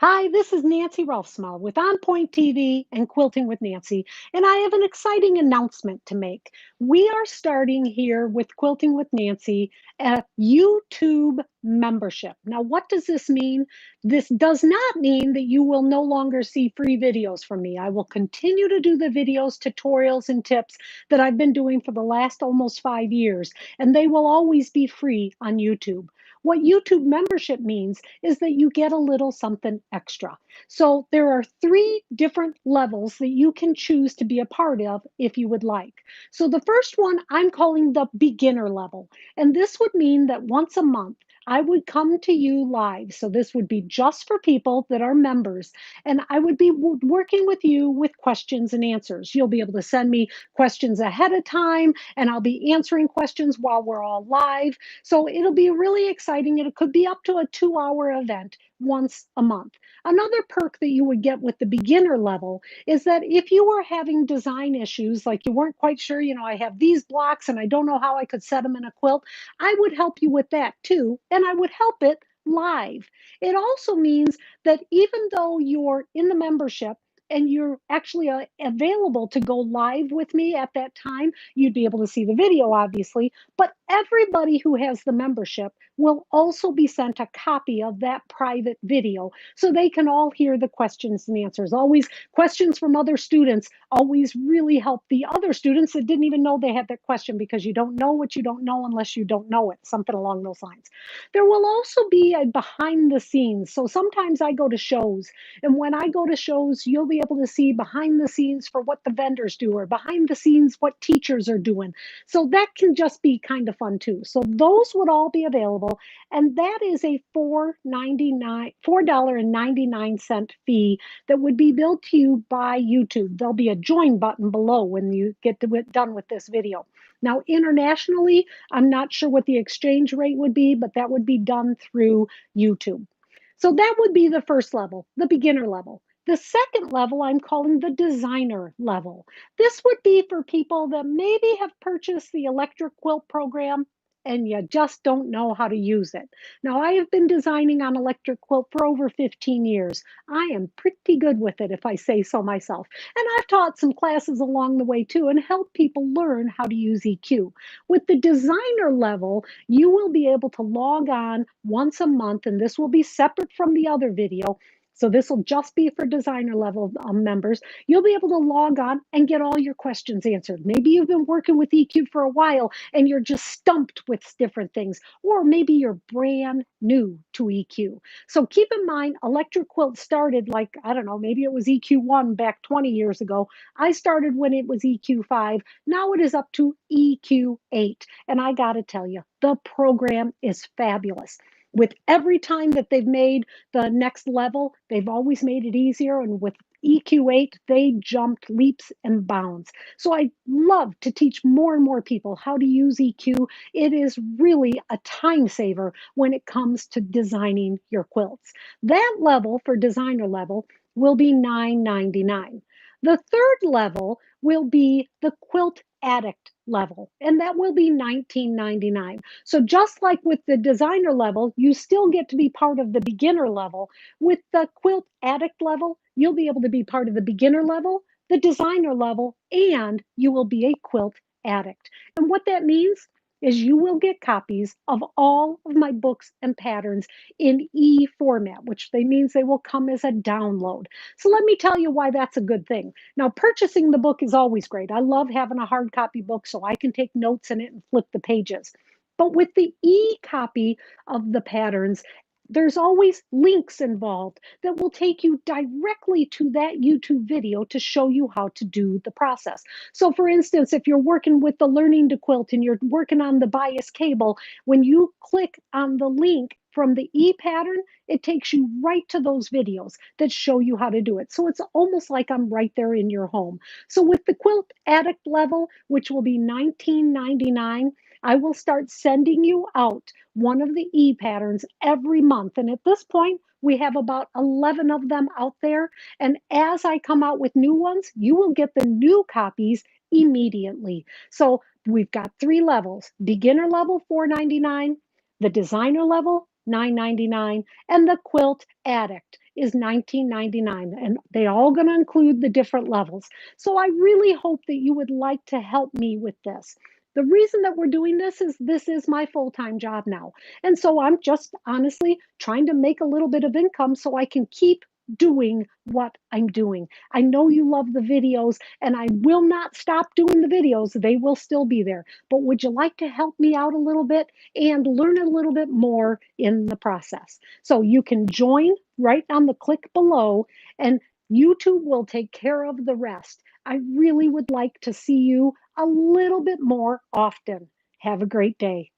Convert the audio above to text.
Hi, this is Nancy Rolfsma with On Point TV and Quilting with Nancy, and I have an exciting announcement to make. We are starting here with Quilting with Nancy a YouTube membership. Now, what does this mean? This does not mean that you will no longer see free videos from me. I will continue to do the videos, tutorials, and tips that I've been doing for the last almost 5 years, and they will always be free on YouTube. What YouTube membership means is that you get a little something extra. So there are three different levels that you can choose to be a part of if you would like. So the first one I'm calling the beginner level. And this would mean that once a month, I would come to you live. So this would be just for people that are members. And I would be working with you with questions and answers. You'll be able to send me questions ahead of time, and I'll be answering questions while we're all live. So it'll be really exciting. It could be up to a 2-hour event once a month. Another perk that you would get with the beginner level is that if you were having design issues, like you weren't quite sure, I have these blocks and I don't know how I could set them in a quilt, I would help you with that too. And I would help it live. It also means that even though you're in the membership, and you're actually available to go live with me at that time, you'd be able to see the video, obviously, but everybody who has the membership will also be sent a copy of that private video so they can all hear the questions and answers. Always questions from other students always really help the other students that didn't even know they had that question, because you don't know what you don't know unless you don't know it, something along those lines. There will also be a behind the scenes. So sometimes I go to shows, and when I go to shows, you'll be able to see behind the scenes for what the vendors do, or behind the scenes what teachers are doing. So that can just be kind of fun too. So those would all be available, and that is a $4.99 fee that would be billed to you by YouTube. There'll be a join button below when you get done with this video. Now, internationally, I'm not sure what the exchange rate would be, but that would be done through YouTube. So that would be the first level, the beginner level. The second level I'm calling the designer level. This would be for people that maybe have purchased the Electric Quilt program and you just don't know how to use it. Now, I have been designing on Electric Quilt for over 15 years. I am pretty good with it, if I say so myself. And I've taught some classes along the way too and helped people learn how to use EQ. With the designer level, you will be able to log on once a month, and this will be separate from the other video. So this will just be for designer level members. You'll be able to log on and get all your questions answered. Maybe you've been working with EQ for a while and you're just stumped with different things, or maybe you're brand new to EQ. So keep in mind, Electric Quilt started like, I don't know, maybe it was EQ1 back 20 years ago. I started when it was EQ5. Now it is up to EQ8. And I got to tell you, the program is fabulous. With every time that they've made the next level, they've always made it easier. And with EQ8, they jumped leaps and bounds. So I love to teach more and more people how to use EQ. It is really a time saver when it comes to designing your quilts. That level for designer level will be $9.99. The third level will be the quilt addict level, and that will be $19.99. So just like with the designer level, you still get to be part of the beginner level. With the quilt addict level, you'll be able to be part of the beginner level, the designer level, and you will be a quilt addict. And what that means is you will get copies of all of my books and patterns in e-format, which means they will come as a download. So let me tell you why that's a good thing. Now, purchasing the book is always great. I love having a hard copy book so I can take notes in it and flip the pages. But with the e-copy of the patterns, there's always links involved that will take you directly to that YouTube video to show you how to do the process. So for instance, if you're working with the Learning to Quilt and you're working on the bias cable, when you click on the link from the e-pattern, it takes you right to those videos that show you how to do it. So it's almost like I'm right there in your home. So with the quilt addict level, which will be $19.99, I will start sending you out one of the e-patterns every month. And at this point, we have about 11 of them out there. And as I come out with new ones, you will get the new copies immediately. So we've got three levels: beginner level, $4.99, the designer level, $9.99, and the Quilt Addict is $19.99. And they all going to include the different levels. So I really hope that you would like to help me with this. The reason that we're doing this is my full-time job now. And so I'm just honestly trying to make a little bit of income so I can keep doing what I'm doing. I know you love the videos and I will not stop doing the videos. They will still be there. But would you like to help me out a little bit and learn a little bit more in the process? So you can join right on the click below and YouTube will take care of the rest. I really would like to see you a little bit more often. Have a great day.